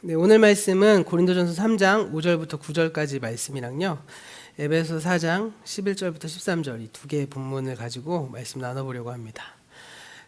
네, 오늘 말씀은 고린도전서 3장 5절부터 9절까지 말씀이랑요. 에베소 4장 11절부터 13절 이 두 개의 본문을 가지고 말씀 나눠보려고 합니다.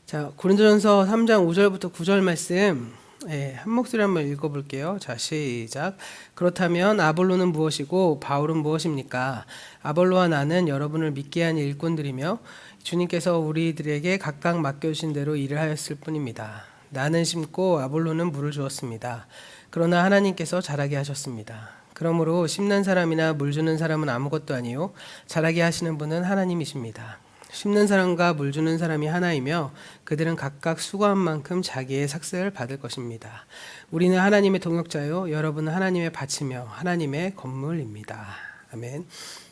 자, 고린도전서 3장 5절부터 9절 말씀 한 목소리 한번 읽어볼게요. 자, 시작. 그렇다면 아볼로는 무엇이고 바울은 무엇입니까? 아볼로와 나는 여러분을 믿게 한 일꾼들이며 주님께서 우리들에게 각각 맡겨주신 대로 일을 하였을 뿐입니다. 나는 심고 아볼로는 물을 주었습니다. 그러나 하나님께서 자라게 하셨습니다. 그러므로 심는 사람이나 물 주는 사람은 아무것도 아니요 자라게 하시는 분은 하나님이십니다. 심는 사람과 물 주는 사람이 하나이며 그들은 각각 수고한 만큼 자기의 삭슬을 받을 것입니다. 우리는 하나님의 동역자요 여러분은 하나님의 밭이며 하나님의 건물입니다. 아멘.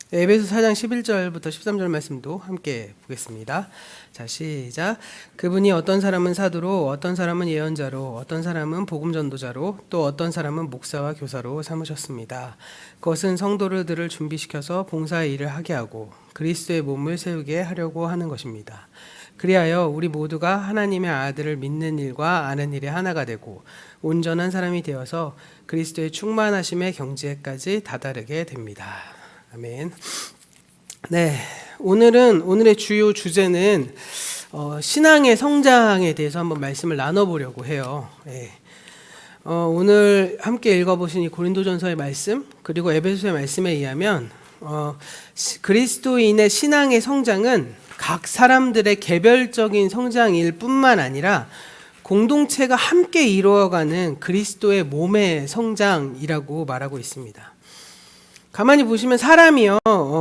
에베소 4장 11절부터 13절 말씀도 함께 보겠습니다. 자, 시작. 그분이 어떤 사람은 사도로, 어떤 사람은 예언자로, 어떤 사람은 복음 전도자로, 또 어떤 사람은 목사와 교사로 삼으셨습니다. 그것은 성도들을 준비시켜서 봉사의 일을 하게 하고 그리스도의 몸을 세우게 하려고 하는 것입니다. 그리하여 우리 모두가 하나님의 아들을 믿는 일과 아는 일에 하나가 되고 온전한 사람이 되어서 그리스도의 충만하심의 경지에까지 다다르게 됩니다. 아멘. 네, 오늘의 주요 주제는 신앙의 성장에 대해서 한번 말씀을 나눠보려고 해요. 네. 오늘 함께 읽어보신 이 고린도전서의 말씀 그리고 에베소의 말씀에 의하면 그리스도인의 신앙의 성장은 각 사람들의 개별적인 성장일 뿐만 아니라 공동체가 함께 이루어가는 그리스도의 몸의 성장이라고 말하고 있습니다. 가만히 보시면 사람이요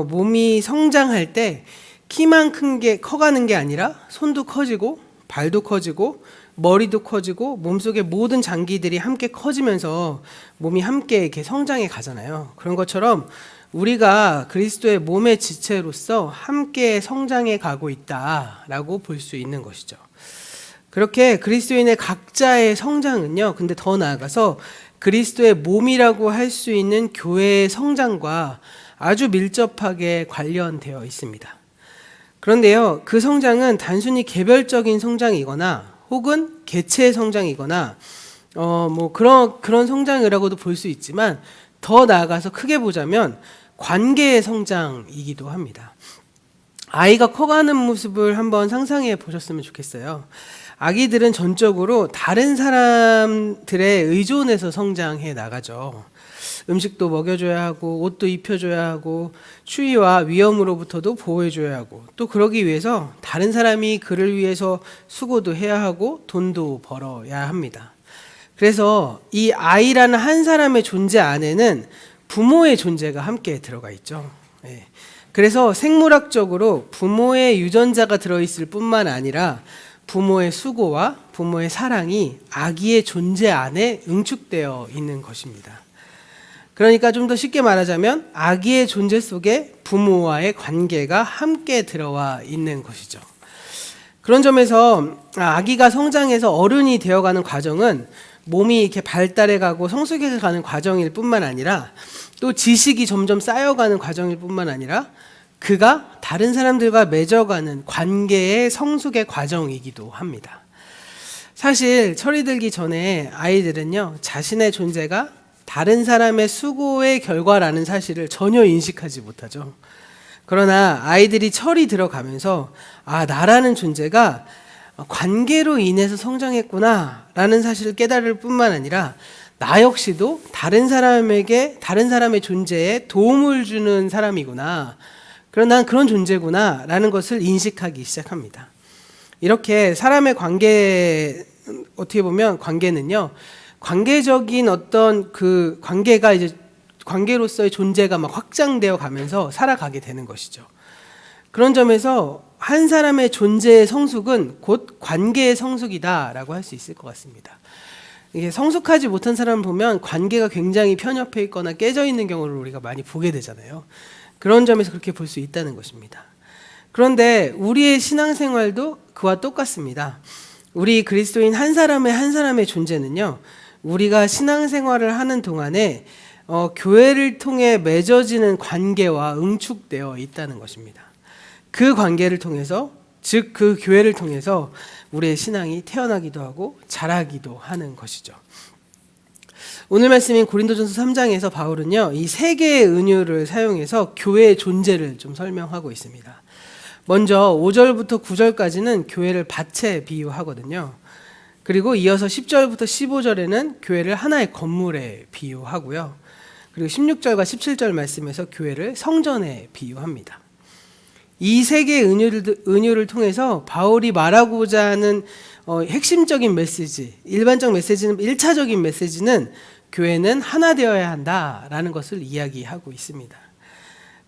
몸이 성장할 때 키만 큰 게 커가는 게 아니라 손도 커지고 발도 커지고 머리도 커지고 몸속의 모든 장기들이 함께 커지면서 몸이 함께 이렇게 성장해 가잖아요. 그런 것처럼 우리가 그리스도의 몸의 지체로서 함께 성장해 가고 있다라고 볼 수 있는 것이죠. 그렇게 그리스도인의 각자의 성장은요, 근데 더 나아가서 그리스도의 몸이라고 할 수 있는 교회의 성장과 아주 밀접하게 관련되어 있습니다. 그런데요, 그 성장은 단순히 개별적인 성장이거나 혹은 개체의 성장이거나 그런 성장이라고도 볼 수 있지만 더 나아가서 크게 보자면 관계의 성장이기도 합니다. 아이가 커가는 모습을 한번 상상해 보셨으면 좋겠어요. 아기들은 전적으로 다른 사람들에 의존해서 성장해 나가죠. 음식도 먹여줘야 하고 옷도 입혀줘야 하고 추위와 위험으로부터도 보호해줘야 하고 또 그러기 위해서 다른 사람이 그를 위해서 수고도 해야 하고 돈도 벌어야 합니다. 그래서 이 아이라는 한 사람의 존재 안에는 부모의 존재가 함께 들어가 있죠. 그래서 생물학적으로 부모의 유전자가 들어있을 뿐만 아니라 부모의 수고와 부모의 사랑이 아기의 존재 안에 응축되어 있는 것입니다. 그러니까 좀 더 쉽게 말하자면 아기의 존재 속에 부모와의 관계가 함께 들어와 있는 것이죠. 그런 점에서 아기가 성장해서 어른이 되어가는 과정은 몸이 이렇게 발달해가고 성숙해가는 과정일 뿐만 아니라 또 지식이 점점 쌓여가는 과정일 뿐만 아니라 그가 다른 사람들과 맺어가는 관계의 성숙의 과정이기도 합니다. 사실 철이 들기 전에 아이들은요, 자신의 존재가 다른 사람의 수고의 결과라는 사실을 전혀 인식하지 못하죠. 그러나 아이들이 철이 들어가면서 나라는 존재가 관계로 인해서 성장했구나 라는 사실을 깨달을 뿐만 아니라 나 역시도 다른 사람의 존재에 도움을 주는 사람이구나, 그럼 난 그런 존재구나 라는 것을 인식하기 시작합니다. 이렇게 사람의 어떻게 보면 관계는요, 관계적인 어떤 그 관계가 이제 관계로서의 존재가 막 확장되어 가면서 살아가게 되는 것이죠. 그런 점에서 한 사람의 존재의 성숙은 곧 관계의 성숙이다라고 할 수 있을 것 같습니다. 이게 성숙하지 못한 사람을 보면 관계가 굉장히 편협해 있거나 깨져 있는 경우를 우리가 많이 보게 되잖아요. 그런 점에서 그렇게 볼 수 있다는 것입니다. 그런데 우리의 신앙생활도 그와 똑같습니다. 우리 그리스도인 한 사람의 존재는요, 우리가 신앙생활을 하는 동안에 교회를 통해 맺어지는 관계와 응축되어 있다는 것입니다. 그 관계를 통해서, 즉 그 교회를 통해서 우리의 신앙이 태어나기도 하고 자라기도 하는 것이죠. 오늘 말씀인 고린도전서 3장에서 바울은요, 이 세 개의 은유를 사용해서 교회의 존재를 좀 설명하고 있습니다. 먼저 5절부터 9절까지는 교회를 밭에 비유하거든요. 그리고 이어서 10절부터 15절에는 교회를 하나의 건물에 비유하고요. 그리고 16절과 17절 말씀에서 교회를 성전에 비유합니다. 이 세 개의 은유를 통해서 바울이 말하고자 하는 핵심적인 메시지, 일반적 메시지는 1차적인 메시지는 교회는 하나 되어야 한다라는 것을 이야기하고 있습니다.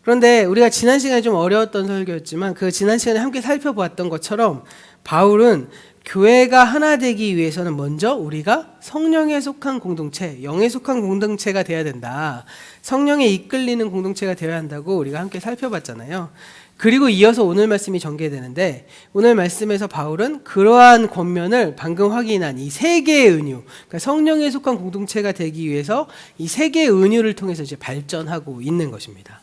그런데 우리가 지난 시간에 좀 어려웠던 설교였지만 그 지난 시간에 함께 살펴보았던 것처럼 바울은 교회가 하나 되기 위해서는 먼저 우리가 성령에 속한 공동체, 영에 속한 공동체가 되어야 된다. 성령에 이끌리는 공동체가 되어야 한다고 우리가 함께 살펴봤잖아요. 그리고 이어서 오늘 말씀이 전개되는데 오늘 말씀에서 바울은 그러한 권면을 방금 확인한 이 세 개의 은유, 그러니까 성령에 속한 공동체가 되기 위해서 이 세 개의 은유를 통해서 이제 발전하고 있는 것입니다.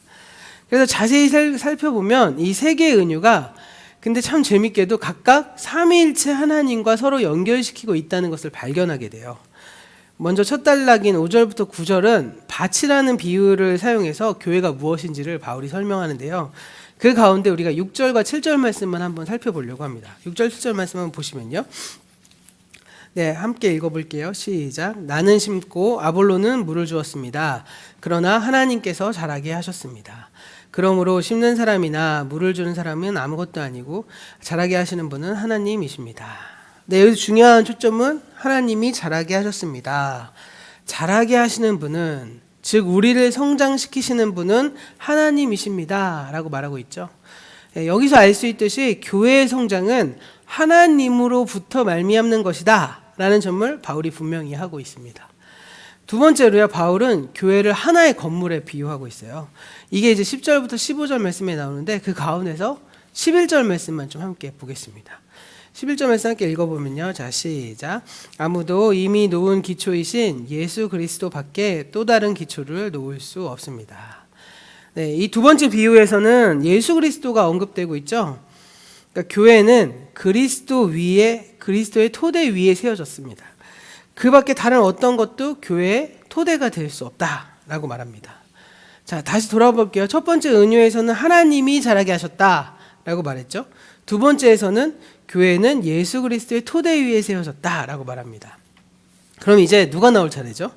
그래서 자세히 살펴보면 이 세 개의 은유가 근데 참 재밌게도 각각 삼위일체 하나님과 서로 연결시키고 있다는 것을 발견하게 돼요. 먼저 첫 단락인 5절부터 9절은 밭이라는 비유를 사용해서 교회가 무엇인지를 바울이 설명하는데요. 그 가운데 우리가 6절과 7절 말씀만 한번 살펴보려고 합니다. 6절, 7절 말씀 한번 보시면요. 네, 함께 읽어볼게요. 시작. 나는 심고 아볼로는 물을 주었습니다. 그러나 하나님께서 자라게 하셨습니다. 그러므로 심는 사람이나 물을 주는 사람은 아무것도 아니고 자라게 하시는 분은 하나님이십니다. 네, 여기서 중요한 초점은 하나님이 자라게 하셨습니다. 자라게 하시는 분은, 즉 우리를 성장시키시는 분은 하나님이십니다 라고 말하고 있죠. 네, 여기서 알 수 있듯이 교회의 성장은 하나님으로부터 말미암는 것이다 라는 점을 바울이 분명히 하고 있습니다. 두 번째로요, 바울은 교회를 하나의 건물에 비유하고 있어요. 이게 이제 10절부터 15절 말씀에 나오는데 그 가운데서 11절 말씀만 좀 함께 보겠습니다. 11절 말씀 함께 읽어보면요. 자, 시작. 아무도 이미 놓은 기초이신 예수 그리스도 밖에 또 다른 기초를 놓을 수 없습니다. 네, 이 두 번째 비유에서는 예수 그리스도가 언급되고 있죠. 그러니까 교회는 그리스도 위에, 그리스도의 토대 위에 세워졌습니다. 그 밖에 다른 어떤 것도 교회의 토대가 될 수 없다라고 말합니다. 자, 다시 돌아볼게요. 첫 번째 은유에서는 하나님이 자라게 하셨다라고 말했죠. 두 번째에서는 교회는 예수 그리스도의 토대 위에 세워졌다라고 말합니다. 그럼 이제 누가 나올 차례죠?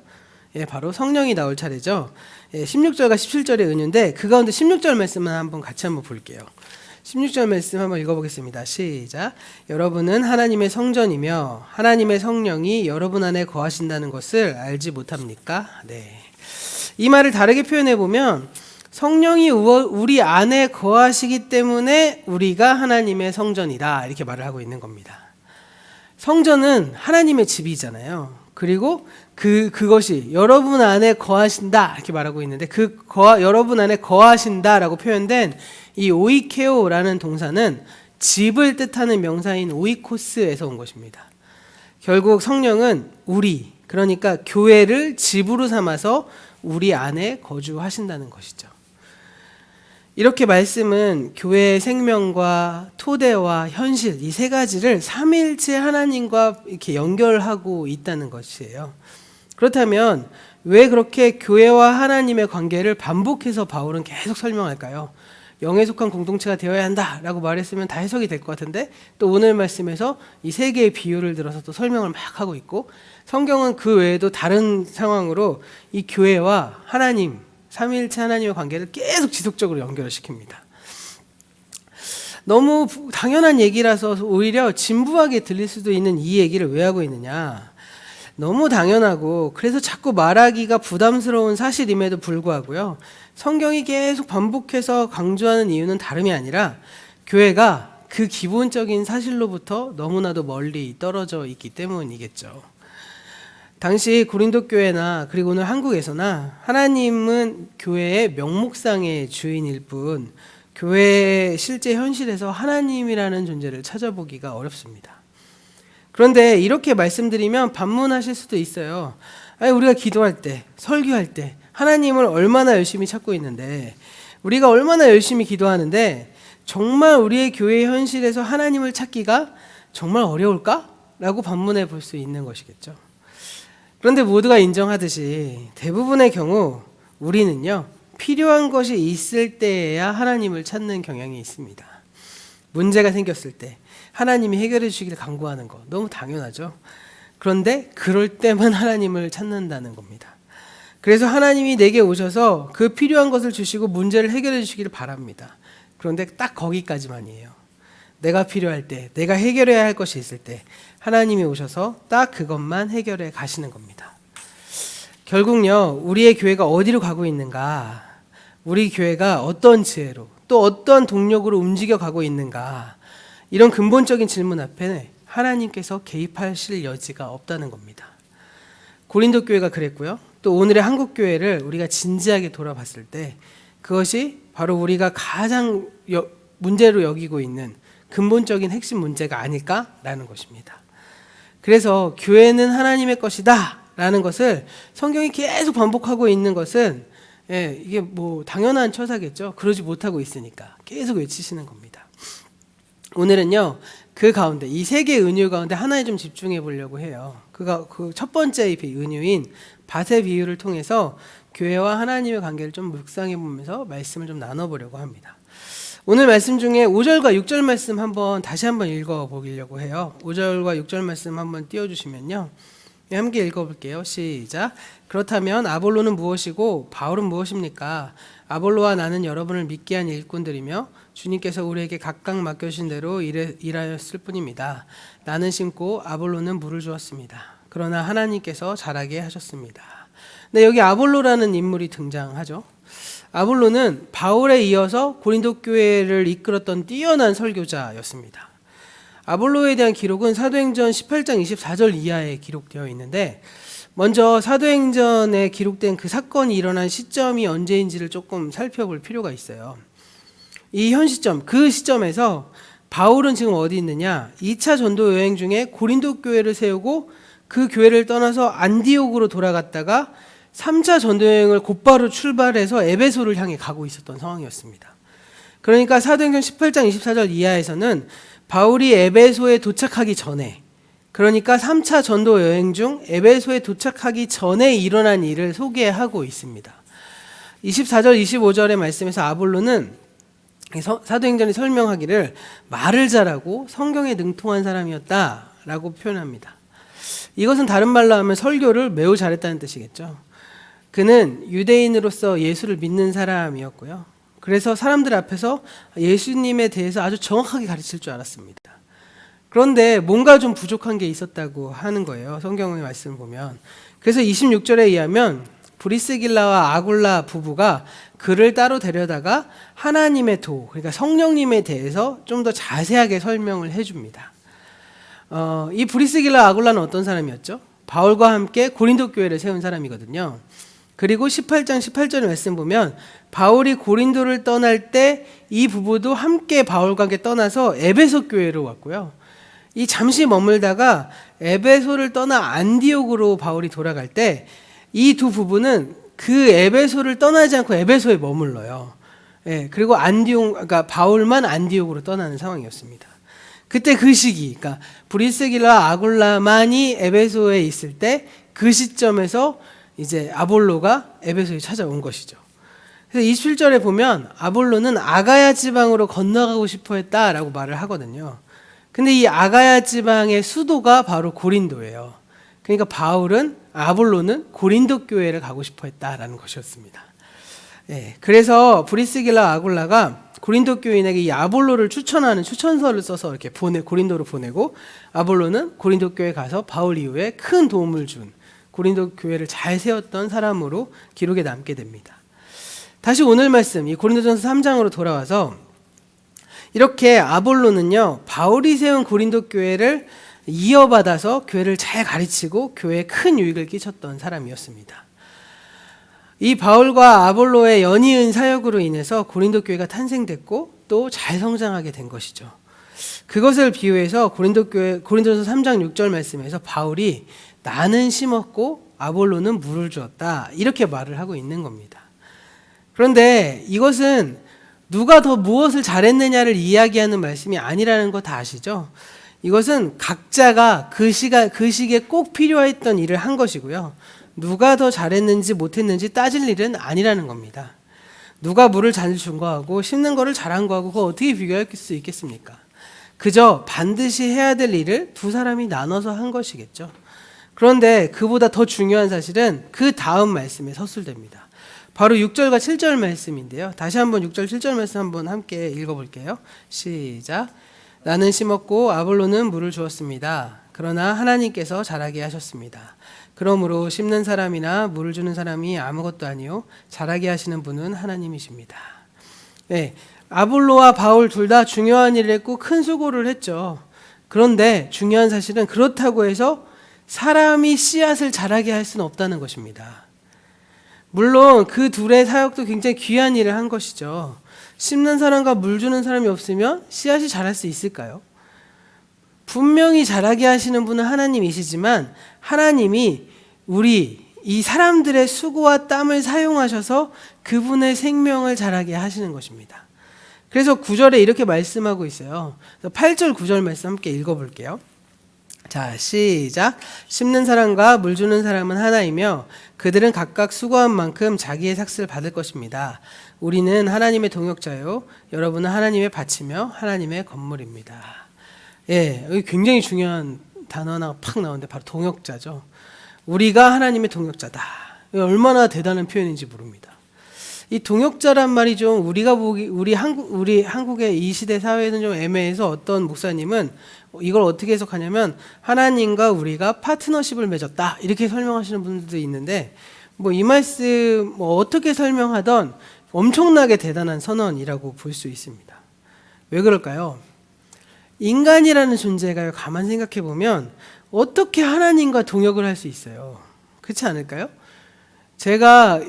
예, 바로 성령이 나올 차례죠. 예, 16절과 17절의 은유인데 그 가운데 16절 말씀만 한번 같이 한번 볼게요. 16절 말씀 한번 읽어보겠습니다. 시작. 여러분은 하나님의 성전이며 하나님의 성령이 여러분 안에 거하신다는 것을 알지 못합니까? 네. 이 말을 다르게 표현해 보면 성령이 우리 안에 거하시기 때문에 우리가 하나님의 성전이다 이렇게 말을 하고 있는 겁니다. 성전은 하나님의 집이잖아요. 그리고 그것이 여러분 안에 거하신다 이렇게 말하고 있는데 여러분 안에 거하신다라고 표현된 이 오이케오라는 동사는 집을 뜻하는 명사인 오이코스에서 온 것입니다. 결국 성령은 우리, 그러니까 교회를 집으로 삼아서 우리 안에 거주하신다는 것이죠. 이렇게 말씀은 교회의 생명과 토대와 현실 이 세 가지를 삼위일체 하나님과 이렇게 연결하고 있다는 것이에요. 그렇다면 왜 그렇게 교회와 하나님의 관계를 반복해서 바울은 계속 설명할까요? 영에 속한 공동체가 되어야 한다라고 말했으면 다 해석이 될 것 같은데 또 오늘 말씀에서 이 세 개의 비유를 들어서 또 설명을 막 하고 있고 성경은 그 외에도 다른 상황으로 이 교회와 하나님, 삼위일체 하나님의 관계를 계속 지속적으로 연결을 시킵니다. 너무 당연한 얘기라서 오히려 진부하게 들릴 수도 있는 이 얘기를 왜 하고 있느냐. 너무 당연하고 그래서 자꾸 말하기가 부담스러운 사실임에도 불구하고요. 성경이 계속 반복해서 강조하는 이유는 다름이 아니라 교회가 그 기본적인 사실로부터 너무나도 멀리 떨어져 있기 때문이겠죠. 당시 고린도 교회나 그리고 오늘 한국에서나 하나님은 교회의 명목상의 주인일 뿐 교회의 실제 현실에서 하나님이라는 존재를 찾아보기가 어렵습니다. 그런데 이렇게 말씀드리면 반문하실 수도 있어요. 아니, 우리가 기도할 때, 설교할 때 하나님을 얼마나 열심히 찾고 있는데 우리가 얼마나 열심히 기도하는데 정말 우리의 교회 현실에서 하나님을 찾기가 정말 어려울까? 라고 반문해 볼 수 있는 것이겠죠. 그런데 모두가 인정하듯이 대부분의 경우 우리는요, 필요한 것이 있을 때에야 하나님을 찾는 경향이 있습니다. 문제가 생겼을 때 하나님이 해결해 주시기를 간구하는 거 너무 당연하죠. 그런데 그럴 때만 하나님을 찾는다는 겁니다. 그래서 하나님이 내게 오셔서 그 필요한 것을 주시고 문제를 해결해 주시기를 바랍니다. 그런데 딱 거기까지만이에요. 내가 필요할 때, 내가 해결해야 할 것이 있을 때 하나님이 오셔서 딱 그것만 해결해 가시는 겁니다. 결국요, 우리의 교회가 어디로 가고 있는가, 우리 교회가 어떤 지혜로 또 어떤 동력으로 움직여 가고 있는가, 이런 근본적인 질문 앞에 하나님께서 개입하실 여지가 없다는 겁니다. 고린도 교회가 그랬고요. 또 오늘의 한국 교회를 우리가 진지하게 돌아봤을 때 그것이 바로 우리가 가장 문제로 여기고 있는 근본적인 핵심 문제가 아닐까라는 것입니다. 그래서 교회는 하나님의 것이다 라는 것을 성경이 계속 반복하고 있는 것은 이게 뭐 당연한 처사겠죠. 그러지 못하고 있으니까 계속 외치시는 겁니다. 오늘은요, 그 가운데 이 세 개의 은유 가운데 하나에 좀 집중해 보려고 해요. 그 첫 번째 은유인 밭의 비유를 통해서 교회와 하나님의 관계를 좀 묵상해 보면서 말씀을 좀 나눠보려고 합니다. 오늘 말씀 중에 5절과 6절 말씀 다시 한번 읽어보려고 해요. 5절과 6절 말씀 한번 띄워주시면요, 함께 읽어볼게요. 시작. 그렇다면 아볼로는 무엇이고 바울은 무엇입니까? 아볼로와 나는 여러분을 믿게 한 일꾼들이며 주님께서 우리에게 각각 맡겨주신 대로 일하였을 뿐입니다. 나는 심고 아볼로는 물을 주었습니다. 그러나 하나님께서 자라게 하셨습니다. 네, 여기 아볼로라는 인물이 등장하죠. 아볼로는 바울에 이어서 고린도 교회를 이끌었던 뛰어난 설교자였습니다. 아볼로에 대한 기록은 사도행전 18장 24절 이하에 기록되어 있는데, 먼저 사도행전에 기록된 그 사건이 일어난 시점이 언제인지를 조금 살펴볼 필요가 있어요. 이 현 시점, 그 시점에서 바울은 지금 어디 있느냐? 2차 전도 여행 중에 고린도 교회를 세우고 그 교회를 떠나서 안디옥으로 돌아갔다가 3차 전도 여행을 곧바로 출발해서 에베소를 향해 가고 있었던 상황이었습니다. 그러니까 사도행전 18장 24절 이하에서는 바울이 에베소에 도착하기 전에, 그러니까 3차 전도 여행 중 에베소에 도착하기 전에 일어난 일을 소개하고 있습니다. 24절 25절의 말씀에서 아볼로는 사도행전이 설명하기를 말을 잘하고 성경에 능통한 사람이었다라고 표현합니다. 이것은 다른 말로 하면 설교를 매우 잘했다는 뜻이겠죠. 그는 유대인으로서 예수를 믿는 사람이었고요. 그래서 사람들 앞에서 예수님에 대해서 아주 정확하게 가르칠 줄 알았습니다. 그런데 뭔가 좀 부족한 게 있었다고 하는 거예요. 성경의 말씀을 보면. 그래서 26절에 의하면 브리스길라와 아굴라 부부가 그를 따로 데려다가 하나님의 그러니까 성령님에 대해서 좀 더 자세하게 설명을 해줍니다. 이 브리스길라 아굴라는 어떤 사람이었죠? 바울과 함께 고린도 교회를 세운 사람이거든요. 그리고 18장 18절 말씀 보면 바울이 고린도를 떠날 때 이 부부도 함께 바울과 함께 떠나서 에베소 교회로 왔고요. 이 잠시 머물다가 에베소를 떠나 안디옥으로 바울이 돌아갈 때 이 두 부부는 그 에베소를 떠나지 않고 에베소에 머물러요. 그리고 그러니까 바울만 안디옥으로 떠나는 상황이었습니다. 그때 그 시기, 그러니까 브리스길라 아굴라만이 에베소에 있을 때 그 시점에서 이제 아볼로가 에베소에 찾아온 것이죠. 그래서 27절에 보면 아볼로는 아가야 지방으로 건너가고 싶어 했다라고 말을 하거든요. 근데 이 아가야 지방의 수도가 바로 고린도예요. 그러니까 아볼로는 고린도 교회를 가고 싶어 했다라는 것이었습니다. 그래서 브리스길라 아굴라가 고린도 교인에게 이 아볼로를 추천하는 추천서를 써서 이렇게 고린도로 보내고, 아볼로는 고린도 교회에 가서 바울 이후에 큰 도움을 준 고린도 교회를 잘 세웠던 사람으로 기록에 남게 됩니다. 다시 오늘 말씀, 이 고린도전서 3장으로 돌아와서 이렇게 아볼로는요, 바울이 세운 고린도 교회를 이어받아서 교회를 잘 가르치고 교회에 큰 유익을 끼쳤던 사람이었습니다. 이 바울과 아볼로의 연이은 사역으로 인해서 고린도 교회가 탄생됐고 또 잘 성장하게 된 것이죠. 그것을 비유해서 고린도전서 3장 6절 말씀에서 바울이 나는 심었고 아볼로는 물을 주었다, 이렇게 말을 하고 있는 겁니다. 그런데 이것은 누가 더 무엇을 잘했느냐를 이야기하는 말씀이 아니라는 거 다 아시죠? 이것은 각자가 그 시기에 꼭 필요했던 일을 한 것이고요. 누가 더 잘했는지 못했는지 따질 일은 아니라는 겁니다. 누가 물을 잘 준 거하고 심는 거를 잘한 거하고 그거 어떻게 비교할 수 있겠습니까? 그저 반드시 해야 될 일을 두 사람이 나눠서 한 것이겠죠. 그런데 그보다 더 중요한 사실은 그 다음 말씀에 서술됩니다. 바로 6절과 7절 말씀인데요. 다시 한번 6절 7절 말씀 한번 함께 읽어볼게요. 시작. 나는 심었고 아볼로는 물을 주었습니다. 그러나 하나님께서 자라게 하셨습니다. 그러므로 심는 사람이나 물을 주는 사람이 아무것도 아니요 자라게 하시는 분은 하나님이십니다. 네, 아볼로와 바울 둘 다 중요한 일을 했고 큰 수고를 했죠. 그런데 중요한 사실은 그렇다고 해서 사람이 씨앗을 자라게 할 수는 없다는 것입니다. 물론 그 둘의 사역도 굉장히 귀한 일을 한 것이죠. 심는 사람과 물 주는 사람이 없으면 씨앗이 자랄 수 있을까요? 분명히 자라게 하시는 분은 하나님이시지만 하나님이 우리 이 사람들의 수고와 땀을 사용하셔서 그분의 생명을 자라게 하시는 것입니다. 그래서 9절에 이렇게 말씀하고 있어요. 8절 9절 말씀 함께 읽어볼게요. 자, 시작. 심는 사람과 물 주는 사람은 하나이며 그들은 각각 수고한 만큼 자기의 삭슬을 받을 것입니다. 우리는 하나님의 동역자요 여러분은 하나님의 밭이며 하나님의 건물입니다. 예, 여기 굉장히 중요한 단어 하나가 팍 나오는데 바로 동역자죠. 우리가 하나님의 동역자다. 얼마나 대단한 표현인지 모릅니다. 이 동역자란 말이 좀 우리가 보기 우리 한국의 이 시대 사회에는 좀 애매해서 어떤 목사님은 이걸 어떻게 해석하냐면 하나님과 우리가 파트너십을 맺었다 이렇게 설명하시는 분들도 있는데 뭐 이 말씀 뭐 어떻게 설명하던 엄청나게 대단한 선언이라고 볼 수 있습니다. 왜 그럴까요? 인간이라는 존재가 가만 생각해 보면 어떻게 하나님과 동역을 할 수 있어요? 그렇지 않을까요? 제가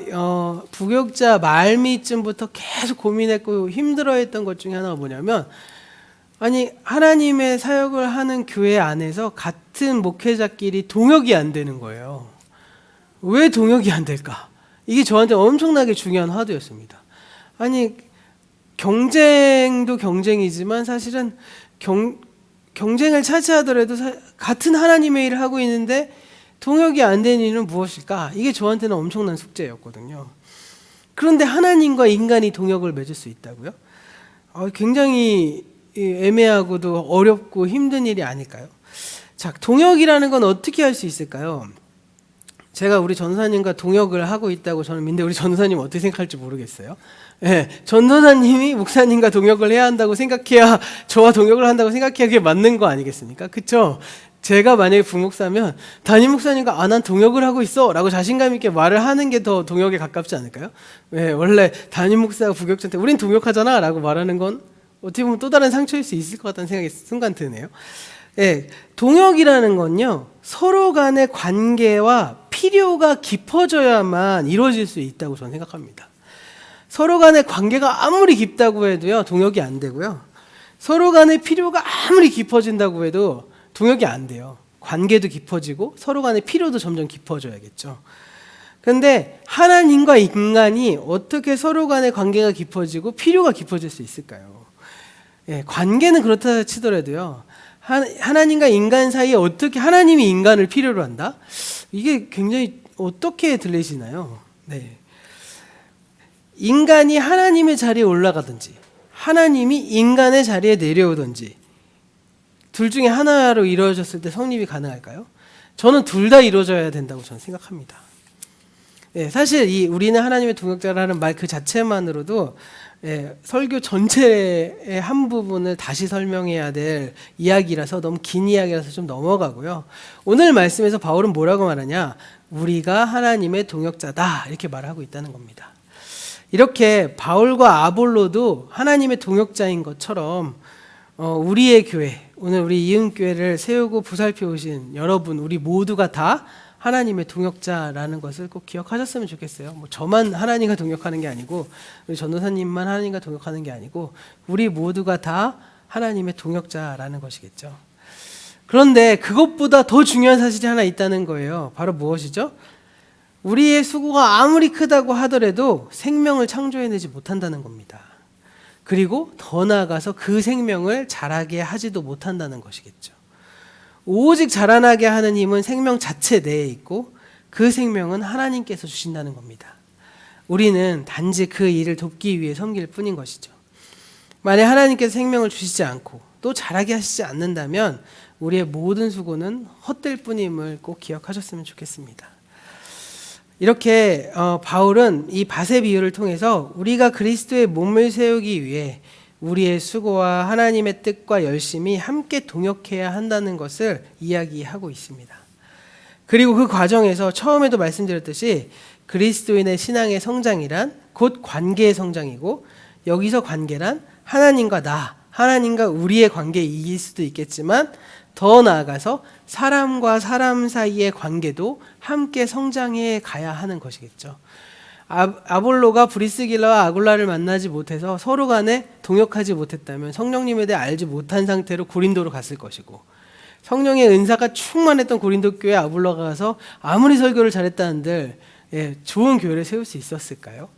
부교육자 말미쯤부터 계속 고민했고 힘들어했던 것 중에 하나가 뭐냐면 아니 하나님의 사역을 하는 교회 안에서 같은 목회자끼리 동역이 안 되는 거예요. 왜 동역이 안 될까? 이게 저한테 엄청나게 중요한 화두였습니다. 아니 경쟁도 경쟁이지만 사실은 경쟁을 차지하더라도 같은 하나님의 일을 하고 있는데 동역이 안 되는 이유는 무엇일까? 이게 저한테는 엄청난 숙제였거든요. 그런데 하나님과 인간이 동역을 맺을 수 있다고요? 굉장히 애매하고도 어렵고 힘든 일이 아닐까요? 자, 동역이라는 건 어떻게 할 수 있을까요? 제가 우리 전도사님과 동역을 하고 있다고 저는 믿는데 우리 전도사님 어떻게 생각할지 모르겠어요. 네, 전도사님이 목사님과 동역을 해야 한다고 생각해야 저와 동역을 한다고 생각해야 그게 맞는 거 아니겠습니까? 그렇죠? 제가 만약에 부목사면 담임 목사님과 난 동역을 하고 있어 라고 자신감 있게 말을 하는 게 더 동역에 가깝지 않을까요? 왜 원래 담임 목사가 부교육자한테 우린 동역하잖아 라고 말하는 건 어떻게 보면 또 다른 상처일 수 있을 것 같다는 생각이 순간 드네요. 네, 동역이라는 건요 서로 간의 관계와 필요가 깊어져야만 이루어질 수 있다고 저는 생각합니다. 서로 간의 관계가 아무리 깊다고 해도요 동역이 안 되고요 서로 간의 필요가 아무리 깊어진다고 해도 동역이 안 돼요. 관계도 깊어지고 서로 간의 필요도 점점 깊어져야겠죠. 그런데 하나님과 인간이 어떻게 서로 간의 관계가 깊어지고 필요가 깊어질 수 있을까요? 예, 관계는 그렇다 치더라도요 하나님과 인간 사이에 어떻게 하나님이 인간을 필요로 한다? 이게 굉장히 어떻게 들리시나요? 네. 인간이 하나님의 자리에 올라가든지 하나님이 인간의 자리에 내려오든지 둘 중에 하나로 이루어졌을 때 성립이 가능할까요? 저는 둘 다 이루어져야 된다고 저는 생각합니다. 네, 사실 우리는 하나님의 동역자라는 말 그 자체만으로도 설교 전체의 한 부분을 다시 설명해야 될 이야기라서 너무 긴 이야기라서 좀 넘어가고요. 오늘 말씀에서 바울은 뭐라고 말하냐? 우리가 하나님의 동역자다 이렇게 말하고 있다는 겁니다. 이렇게 바울과 아볼로도 하나님의 동역자인 것처럼 우리의 교회, 오늘 우리 이은교회를 세우고 보살펴 오신 여러분, 우리 모두가 다 하나님의 동역자라는 것을 꼭 기억하셨으면 좋겠어요. 뭐 저만 하나님과 동역하는 게 아니고 우리 전도사님만 하나님과 동역하는 게 아니고 우리 모두가 다 하나님의 동역자라는 것이겠죠. 그런데 그것보다 더 중요한 사실이 하나 있다는 거예요. 바로 무엇이죠? 우리의 수고가 아무리 크다고 하더라도 생명을 창조해내지 못한다는 겁니다. 그리고 더 나아가서 그 생명을 자라게 하지도 못한다는 것이겠죠. 오직 자라나게 하는 힘은 생명 자체 내에 있고 그 생명은 하나님께서 주신다는 겁니다. 우리는 단지 그 일을 돕기 위해 섬길 뿐인 것이죠. 만약 하나님께서 생명을 주시지 않고 또 자라게 하시지 않는다면 우리의 모든 수고는 헛될 뿐임을 꼭 기억하셨으면 좋겠습니다. 이렇게 바울은 이 밭의 비유를 통해서 우리가 그리스도의 몸을 세우기 위해 우리의 수고와 하나님의 뜻과 열심이 함께 동역해야 한다는 것을 이야기하고 있습니다. 그리고 그 과정에서 처음에도 말씀드렸듯이 그리스도인의 신앙의 성장이란 곧 관계의 성장이고, 여기서 관계란 하나님과 나, 하나님과 우리의 관계이길 수도 있겠지만 더 나아가서 사람과 사람 사이의 관계도 함께 성장해 가야 하는 것이겠죠. 아볼로가 브리스길라와 아굴라를 만나지 못해서 서로 간에 동역하지 못했다면 성령님에 대해 알지 못한 상태로 고린도로 갔을 것이고, 성령의 은사가 충만했던 고린도 교회 아볼로가 가서 아무리 설교를 잘했다는들 좋은 교회를 세울 수 있었을까요?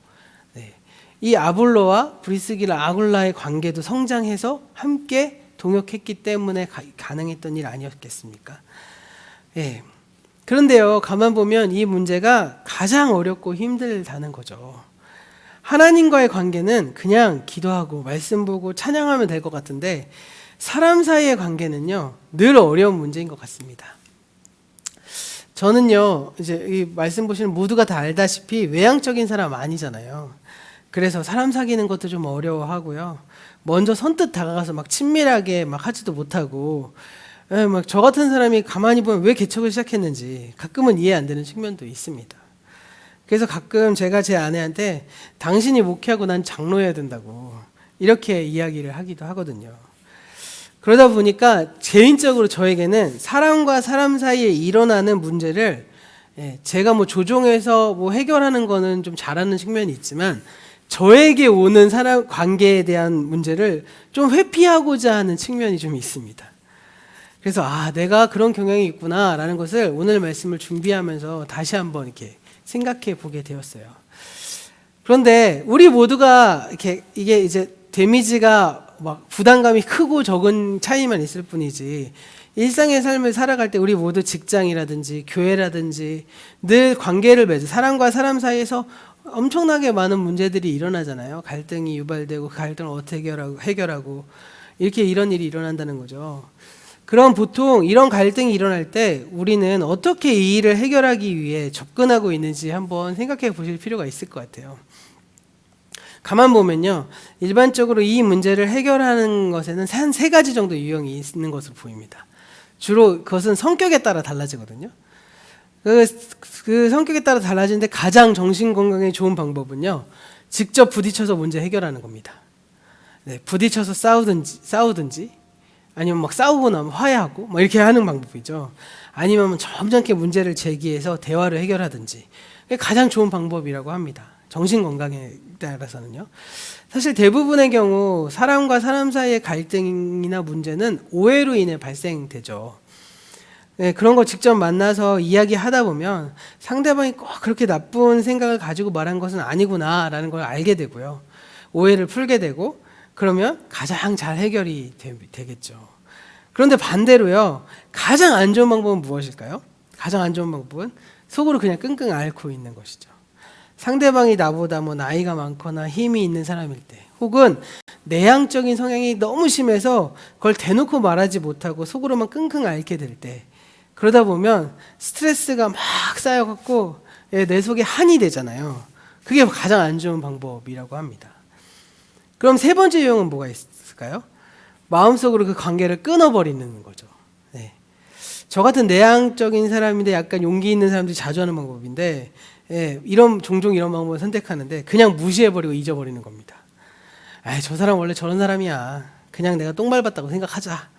이 아볼로와 브리스길라 아굴라의 관계도 성장해서 함께 동역했기 때문에 가능했던 일 아니었겠습니까? 그런데요, 가만 보면 이 문제가 가장 어렵고 힘들다는 거죠. 하나님과의 관계는 그냥 기도하고 말씀 보고 찬양하면 될 것 같은데, 사람 사이의 관계는요 늘 어려운 문제인 것 같습니다. 저는요, 이제 이 말씀 보시는 모두가 다 알다시피 외향적인 사람 아니잖아요. 그래서 사람 사귀는 것도 좀 어려워하고요. 먼저 선뜻 다가가서 막 친밀하게 막 하지도 못하고, 막 저 같은 사람이 가만히 보면 왜 개척을 시작했는지 가끔은 이해 안 되는 측면도 있습니다. 그래서 가끔 제가 제 아내한테 당신이 목회하고 난 장로해야 된다고 이렇게 이야기를 하기도 하거든요. 그러다 보니까 개인적으로 저에게는 사람과 사람 사이에 일어나는 문제를 제가 뭐 조종해서 뭐 해결하는 거는 좀 잘하는 측면이 있지만, 저에게 오는 사람 관계에 대한 문제를 좀 회피하고자 하는 측면이 좀 있습니다. 그래서 내가 그런 경향이 있구나라는 것을 오늘 말씀을 준비하면서 다시 한번 이렇게 생각해 보게 되었어요. 그런데 우리 모두가 이게 이제 데미지가 막 부담감이 크고 적은 차이만 있을 뿐이지, 일상의 삶을 살아갈 때 우리 모두 직장이라든지 교회라든지 늘 관계를 맺어 사람과 사람 사이에서 엄청나게 많은 문제들이 일어나잖아요. 갈등이 유발되고 그 갈등을 어떻게 해결하고 이렇게 이런 일이 일어난다는 거죠. 그럼 보통 이런 갈등이 일어날 때 우리는 어떻게 이 일을 해결하기 위해 접근하고 있는지 한번 생각해 보실 필요가 있을 것 같아요. 가만 보면요, 일반적으로 이 문제를 해결하는 것에는 한 3가지 정도 유형이 있는 것으로 보입니다. 주로 그것은 성격에 따라 달라지거든요. 그 성격에 따라 달라지는데 가장 정신 건강에 좋은 방법은요, 직접 부딪혀서 문제 해결하는 겁니다. 부딪혀서 싸우든지 아니면 막 싸우고 나면 화해하고 막 이렇게 하는 방법이죠. 아니면 점잖게 문제를 제기해서 대화를 해결하든지, 그게 가장 좋은 방법이라고 합니다. 정신 건강에 따라서는요. 사실 대부분의 경우 사람과 사람 사이의 갈등이나 문제는 오해로 인해 발생되죠. 그런 거 직접 만나서 이야기하다 보면 상대방이 꼭 그렇게 나쁜 생각을 가지고 말한 것은 아니구나라는 걸 알게 되고요. 오해를 풀게 되고, 그러면 가장 잘 해결이 되겠죠. 그런데 반대로요, 가장 안 좋은 방법은 무엇일까요? 가장 안 좋은 방법은 속으로 그냥 끙끙 앓고 있는 것이죠. 상대방이 나보다 뭐 나이가 많거나 힘이 있는 사람일 때, 혹은 내향적인 성향이 너무 심해서 그걸 대놓고 말하지 못하고 속으로만 끙끙 앓게 될 때, 그러다 보면 스트레스가 막 쌓여갖고 내 속에 한이 되잖아요. 그게 가장 안 좋은 방법이라고 합니다. 그럼 3번째 유형은 뭐가 있을까요? 마음속으로 그 관계를 끊어버리는 거죠. 저 같은 내향적인 사람인데 약간 용기 있는 사람들이 자주 하는 방법인데, 종종 이런 방법을 선택하는데 그냥 무시해버리고 잊어버리는 겁니다. 저 사람 원래 저런 사람이야. 그냥 내가 똥 밟았다고 생각하자.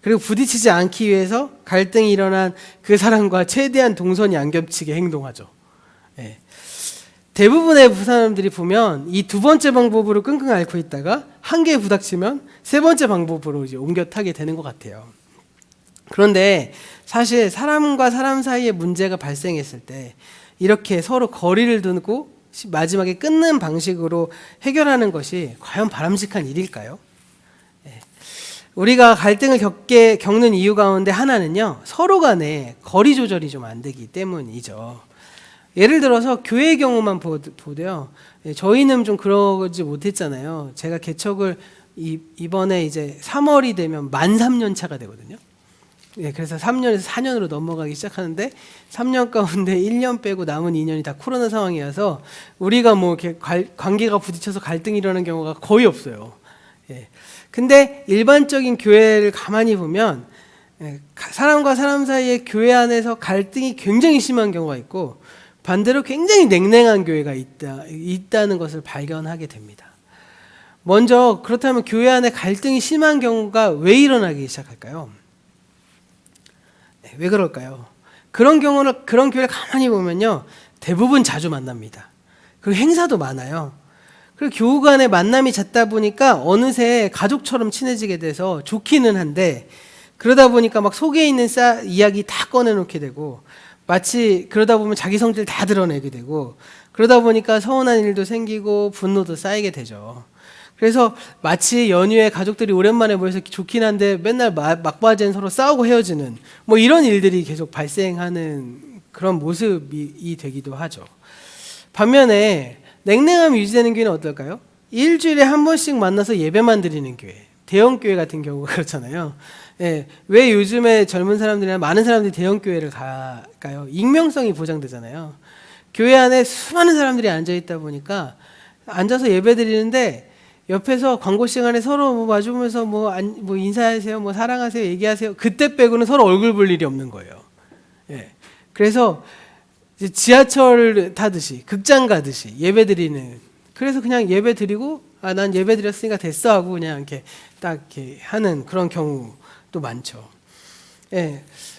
그리고 부딪히지 않기 위해서 갈등이 일어난 그 사람과 최대한 동선이 안 겹치게 행동하죠. 대부분의 사람들이 보면 이 2번째 방법으로 끙끙 앓고 있다가 한계에 부닥치면 3번째 방법으로 이제 옮겨 타게 되는 것 같아요. 그런데 사실 사람과 사람 사이에 문제가 발생했을 때 이렇게 서로 거리를 두고 마지막에 끊는 방식으로 해결하는 것이 과연 바람직한 일일까요? 우리가 갈등을 겪는 이유 가운데 하나는요, 서로 간에 거리 조절이 좀 안 되기 때문이죠. 예를 들어서 교회의 경우만 보도요. 저희는 좀 그러지 못했잖아요. 제가 개척을 이번에 이제 3월이 되면 만 3년 차가 되거든요. 그래서 3년에서 4년으로 넘어가기 시작하는데 3년 가운데 1년 빼고 남은 2년이 다 코로나 상황이어서 우리가 뭐 이렇게 관계가 부딪혀서 갈등이 일어나는 경우가 거의 없어요. 근데 일반적인 교회를 가만히 보면 사람과 사람 사이에 교회 안에서 갈등이 굉장히 심한 경우가 있고 반대로 굉장히 냉랭한 교회가 있다는 것을 발견하게 됩니다. 먼저 그렇다면 교회 안에 갈등이 심한 경우가 왜 일어나기 시작할까요? 왜 그럴까요? 그런 교회를 가만히 보면요, 대부분 자주 만납니다. 그리고 행사도 많아요. 그리고 교우 간의 만남이 잦다 보니까 어느새 가족처럼 친해지게 돼서 좋기는 한데, 그러다 보니까 막 속에 있는 이야기 다 꺼내놓게 되고, 마치 그러다 보면 자기 성질 다 드러내게 되고, 그러다 보니까 서운한 일도 생기고 분노도 쌓이게 되죠. 그래서 마치 연휴에 가족들이 오랜만에 모여서 좋긴 한데 맨날 막바지엔 서로 싸우고 헤어지는 뭐 이런 일들이 계속 발생하는 그런 모습이 되기도 하죠. 반면에 냉랭함이 유지되는 교회는 어떨까요? 일주일에 한 번씩 만나서 예배만 드리는 교회, 대형 교회 같은 경우가 그렇잖아요. 왜 요즘에 젊은 사람들이나 많은 사람들이 대형 교회를 갈까요? 익명성이 보장되잖아요. 교회 안에 수많은 사람들이 앉아 있다 보니까 앉아서 예배 드리는데 옆에서 광고 시간에 서로 뭐 마주보면서 뭐 인사하세요, 뭐 사랑하세요, 얘기하세요. 그때 빼고는 서로 얼굴 볼 일이 없는 거예요. 그래서 이제 지하철 타듯이, 극장 가듯이 예배 드리는. 그래서 그냥 예배 드리고, 난 예배 드렸으니까 됐어 하고 그냥 이렇게 딱 이렇게 하는 그런 경우도 많죠.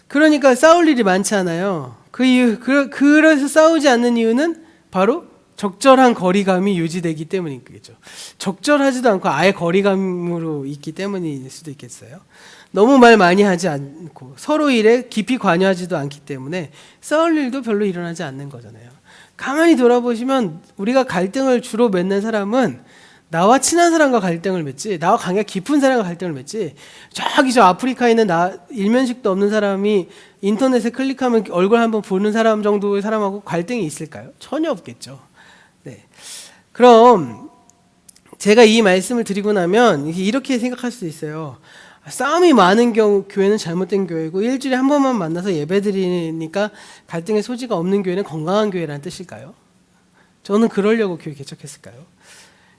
그러니까 싸울 일이 많지 않아요. 그래서 싸우지 않는 이유는 바로 적절한 거리감이 유지되기 때문이겠죠. 적절하지도 않고 아예 거리감으로 있기 때문일 수도 있겠어요. 너무 말 많이 하지 않고 서로 일에 깊이 관여하지도 않기 때문에 싸울 일도 별로 일어나지 않는 거잖아요. 가만히 돌아보시면 우리가 갈등을 주로 맺는 사람은 나와 친한 사람과 갈등을 맺지, 나와 관계가 깊은 사람과 갈등을 맺지, 저기 저 아프리카에 있는 일면식도 없는 사람이 인터넷에 클릭하면 얼굴 한번 보는 사람 정도의 사람하고 갈등이 있을까요? 전혀 없겠죠. 그럼 제가 이 말씀을 드리고 나면 이렇게 생각할 수 있어요. 싸움이 많은 경우 교회는 잘못된 교회고 일주일에 한 번만 만나서 예배 드리니까 갈등의 소지가 없는 교회는 건강한 교회라는 뜻일까요? 저는 그러려고 교회 개척했을까요?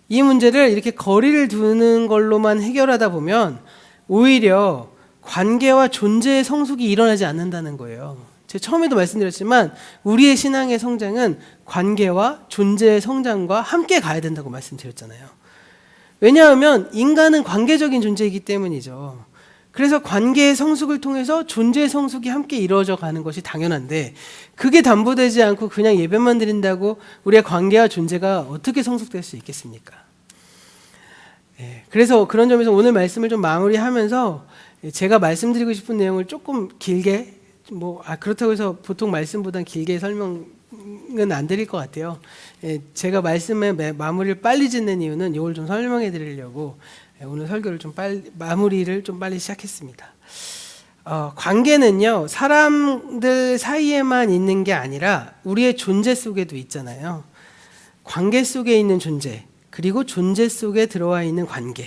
이 문제를 이렇게 거리를 두는 걸로만 해결하다 보면 오히려 관계와 존재의 성숙이 일어나지 않는다는 거예요. 제가 처음에도 말씀드렸지만 우리의 신앙의 성장은 관계와 존재의 성장과 함께 가야 된다고 말씀드렸잖아요. 왜냐하면 인간은 관계적인 존재이기 때문이죠. 그래서 관계의 성숙을 통해서 존재의 성숙이 함께 이루어져 가는 것이 당연한데 그게 담보되지 않고 그냥 예배만 드린다고 우리의 관계와 존재가 어떻게 성숙될 수 있겠습니까? 그래서 그런 점에서 오늘 말씀을 좀 마무리하면서 제가 말씀드리고 싶은 내용을 조금 길게 그렇다고 해서 보통 말씀보다 길게 설명은 안 드릴 것 같아요. 제가 말씀의 마무리를 빨리 짓는 이유는 이걸 좀 설명해 드리려고 오늘 설교를 마무리를 좀 빨리 시작했습니다. 관계는요, 사람들 사이에만 있는 게 아니라 우리의 존재 속에도 있잖아요. 관계 속에 있는 존재, 그리고 존재 속에 들어와 있는 관계.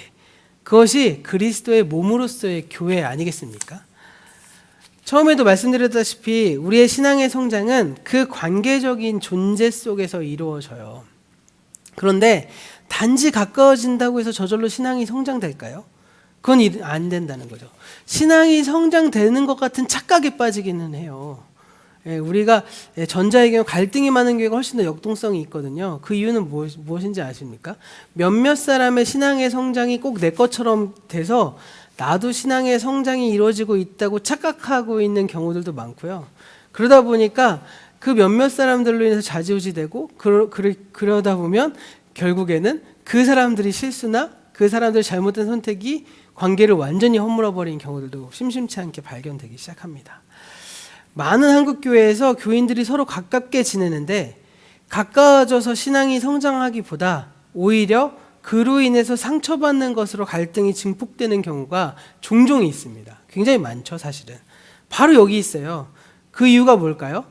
그것이 그리스도의 몸으로서의 교회 아니겠습니까? 처음에도 말씀드렸다시피 우리의 신앙의 성장은 그 관계적인 존재 속에서 이루어져요. 그런데 단지 가까워진다고 해서 저절로 신앙이 성장될까요? 그건 안 된다는 거죠. 신앙이 성장되는 것 같은 착각에 빠지기는 해요. 우리가 전자의 경우 갈등이 많은 교회가 훨씬 더 역동성이 있거든요. 그 이유는 무엇인지 아십니까? 몇몇 사람의 신앙의 성장이 꼭 내 것처럼 돼서 나도 신앙의 성장이 이루어지고 있다고 착각하고 있는 경우들도 많고요. 그러다 보니까 그 몇몇 사람들로 인해서 좌지우지되고 그러다 보면 결국에는 그 사람들이 실수나 그 사람들의 잘못된 선택이 관계를 완전히 허물어버린 경우들도 심심치 않게 발견되기 시작합니다. 많은 한국 교회에서 교인들이 서로 가깝게 지내는데 가까워져서 신앙이 성장하기보다 오히려 그로 인해서 상처받는 것으로 갈등이 증폭되는 경우가 종종 있습니다. 굉장히 많죠, 사실은. 바로 여기 있어요. 그 이유가 뭘까요?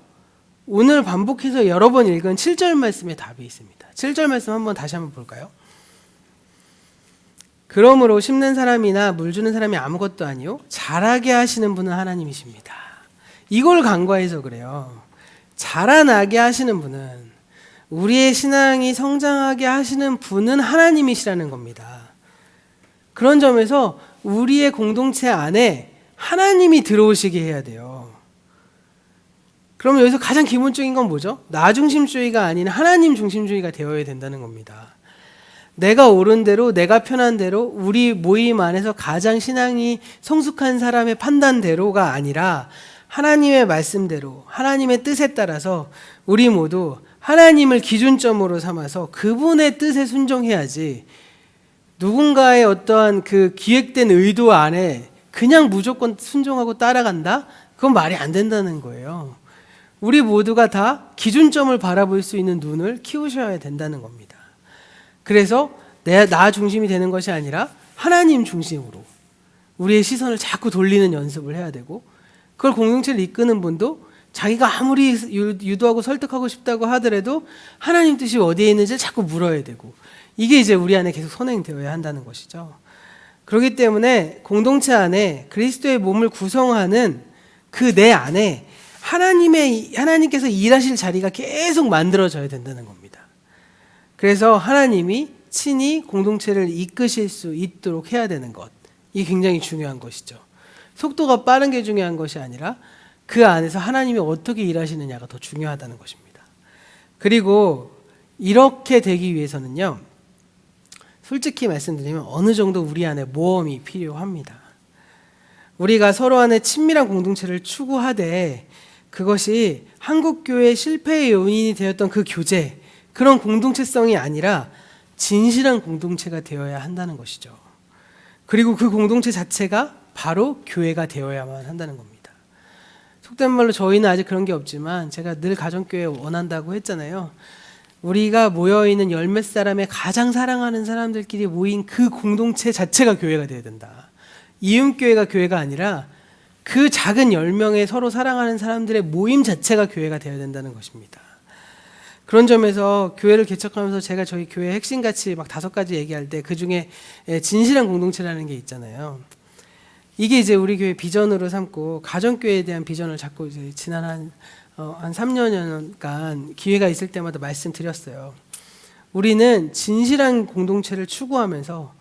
오늘 반복해서 여러 번 읽은 7절 말씀에 답이 있습니다. 7절 말씀 다시 한번 볼까요? 그러므로 심는 사람이나 물 주는 사람이 아무것도 아니요 자라게 하시는 분은 하나님이십니다. 이걸 간과해서 그래요. 자라나게 하시는 분은, 우리의 신앙이 성장하게 하시는 분은 하나님이시라는 겁니다. 그런 점에서 우리의 공동체 안에 하나님이 들어오시게 해야 돼요. 그러면 여기서 가장 기본적인 건 뭐죠? 나 중심주의가 아닌 하나님 중심주의가 되어야 된다는 겁니다. 내가 옳은 대로, 내가 편한 대로, 우리 모임 안에서 가장 신앙이 성숙한 사람의 판단대로가 아니라 하나님의 말씀대로, 하나님의 뜻에 따라서 우리 모두 하나님을 기준점으로 삼아서 그분의 뜻에 순종해야지, 누군가의 어떠한 그 기획된 의도 안에 그냥 무조건 순종하고 따라간다? 그건 말이 안 된다는 거예요. 우리 모두가 다 기준점을 바라볼 수 있는 눈을 키우셔야 된다는 겁니다. 그래서 나 중심이 되는 것이 아니라 하나님 중심으로 우리의 시선을 자꾸 돌리는 연습을 해야 되고, 그걸 공동체를 이끄는 분도 자기가 아무리 유도하고 설득하고 싶다고 하더라도 하나님 뜻이 어디에 있는지 자꾸 물어야 되고, 이게 이제 우리 안에 계속 선행되어야 한다는 것이죠. 그렇기 때문에 공동체 안에 그리스도의 몸을 구성하는 그 내 안에 하나님께서 일하실 자리가 계속 만들어져야 된다는 겁니다. 그래서 하나님이 친히 공동체를 이끄실 수 있도록 해야 되는 것, 이게 굉장히 중요한 것이죠. 속도가 빠른 게 중요한 것이 아니라 그 안에서 하나님이 어떻게 일하시느냐가 더 중요하다는 것입니다. 그리고 이렇게 되기 위해서는요, 솔직히 말씀드리면 어느 정도 우리 안에 모험이 필요합니다. 우리가 서로 안에 친밀한 공동체를 추구하되 그것이 한국교회의 실패의 요인이 되었던 그 교제, 그런 공동체성이 아니라 진실한 공동체가 되어야 한다는 것이죠. 그리고 그 공동체 자체가 바로 교회가 되어야만 한다는 겁니다. 속된 말로 저희는 아직 그런 게 없지만 제가 늘 가정교회 원한다고 했잖아요. 우리가 모여있는 열몇 사람의 가장 사랑하는 사람들끼리 모인 그 공동체 자체가 교회가 되어야 된다. 이음교회가 교회가 아니라 그 작은 10명의 서로 사랑하는 사람들의 모임 자체가 교회가 되어야 된다는 것입니다. 그런 점에서 교회를 개척하면서 제가 저희 교회 핵심가치 막 5가지 얘기할 때 그 중에 진실한 공동체라는 게 있잖아요. 이게 이제 우리 교회 비전으로 삼고 가정교회에 대한 비전을 잡고 이제 지난 한 3년간 기회가 있을 때마다 말씀드렸어요. 우리는 진실한 공동체를 추구하면서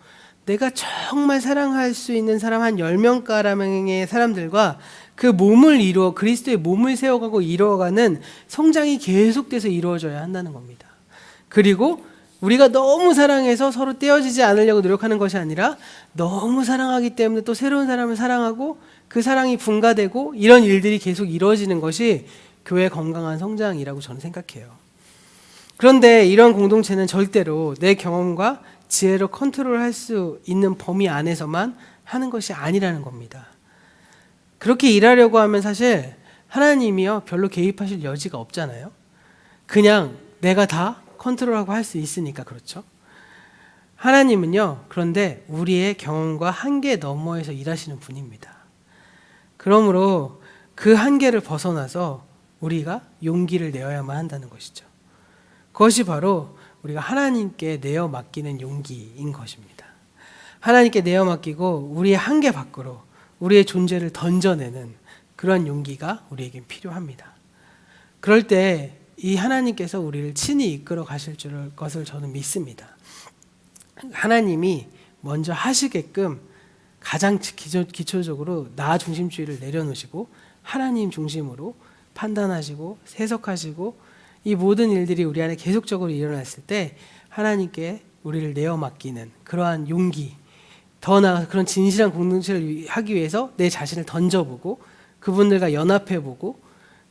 내가 정말 사랑할 수 있는 사람 한 10명가량의 사람들과 그 몸을 이루어 그리스도의 몸을 세워가고 이루어가는 성장이 계속돼서 이루어져야 한다는 겁니다. 그리고 우리가 너무 사랑해서 서로 떼어지지 않으려고 노력하는 것이 아니라 너무 사랑하기 때문에 또 새로운 사람을 사랑하고 그 사랑이 분가되고 이런 일들이 계속 이루어지는 것이 교회의 건강한 성장이라고 저는 생각해요. 그런데 이런 공동체는 절대로 내 경험과 지혜로 컨트롤할 수 있는 범위 안에서만 하는 것이 아니라는 겁니다. 그렇게 일하려고 하면 사실 하나님이요 별로 개입하실 여지가 없잖아요. 그냥 내가 다 컨트롤하고 할 수 있으니까 그렇죠. 하나님은요 그런데 우리의 경험과 한계 너머에서 일하시는 분입니다. 그러므로 그 한계를 벗어나서 우리가 용기를 내어야만 한다는 것이죠. 그것이 바로 우리가 하나님께 내어 맡기는 용기인 것입니다. 하나님께 내어 맡기고 우리의 한계 밖으로 우리의 존재를 던져내는 그런 용기가 우리에겐 필요합니다. 그럴 때 이 하나님께서 우리를 친히 이끌어 가실 것을 저는 믿습니다. 하나님이 먼저 하시게끔 가장 기초적으로 나 중심주의를 내려놓으시고 하나님 중심으로 판단하시고 해석하시고 이 모든 일들이 우리 안에 계속적으로 일어났을 때 하나님께 우리를 내어 맡기는 그러한 용기, 더 나아가서 그런 진실한 공동체를 하기 위해서 내 자신을 던져보고 그분들과 연합해보고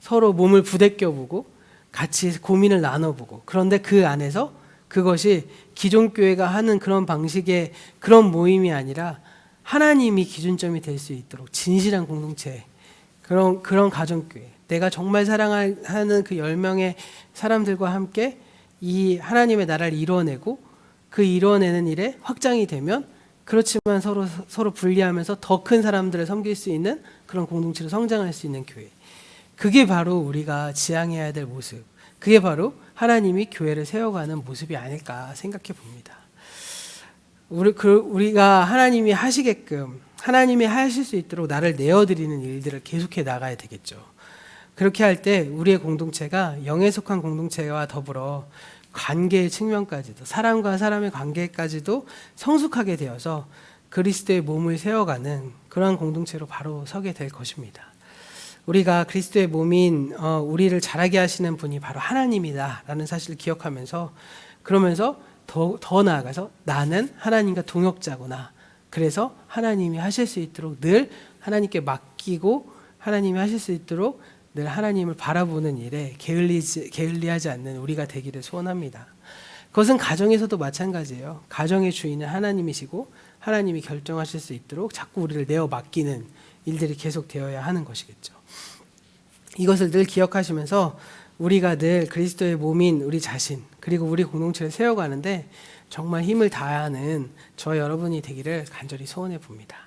서로 몸을 부대껴보고 같이 고민을 나눠보고, 그런데 그 안에서 그것이 기존 교회가 하는 그런 방식의 그런 모임이 아니라 하나님이 기준점이 될 수 있도록 진실한 공동체, 그런 가정교회, 내가 정말 사랑하는 그 10명의 사람들과 함께 이 하나님의 나라를 이루어내고 그 이뤄내는 일에 확장이 되면 그렇지만 서로 분리하면서 더 큰 사람들을 섬길 수 있는 그런 공동체로 성장할 수 있는 교회. 그게 바로 우리가 지향해야 될 모습. 그게 바로 하나님이 교회를 세워가는 모습이 아닐까 생각해 봅니다. 우리가 하나님이 하시게끔 하나님이 하실 수 있도록 나를 내어드리는 일들을 계속해 나가야 되겠죠. 그렇게 할 때 우리의 공동체가 영에 속한 공동체와 더불어 관계의 측면까지도 사람과 사람의 관계까지도 성숙하게 되어서 그리스도의 몸을 세워가는 그러한 공동체로 바로 서게 될 것입니다. 우리가 그리스도의 몸인 우리를 자라게 하시는 분이 바로 하나님이다라는 사실을 기억하면서 그러면서 더 나아가서 나는 하나님과 동역자구나. 그래서 하나님이 하실 수 있도록 늘 하나님께 맡기고 하나님이 하실 수 있도록 늘 하나님을 바라보는 일에 게을리하지 않는 우리가 되기를 소원합니다. 그것은 가정에서도 마찬가지예요. 가정의 주인은 하나님이시고 하나님이 결정하실 수 있도록 자꾸 우리를 내어 맡기는 일들이 계속 되어야 하는 것이겠죠. 이것을 늘 기억하시면서 우리가 늘 그리스도의 몸인 우리 자신 그리고 우리 공동체를 세워가는데 정말 힘을 다하는 저 여러분이 되기를 간절히 소원해 봅니다.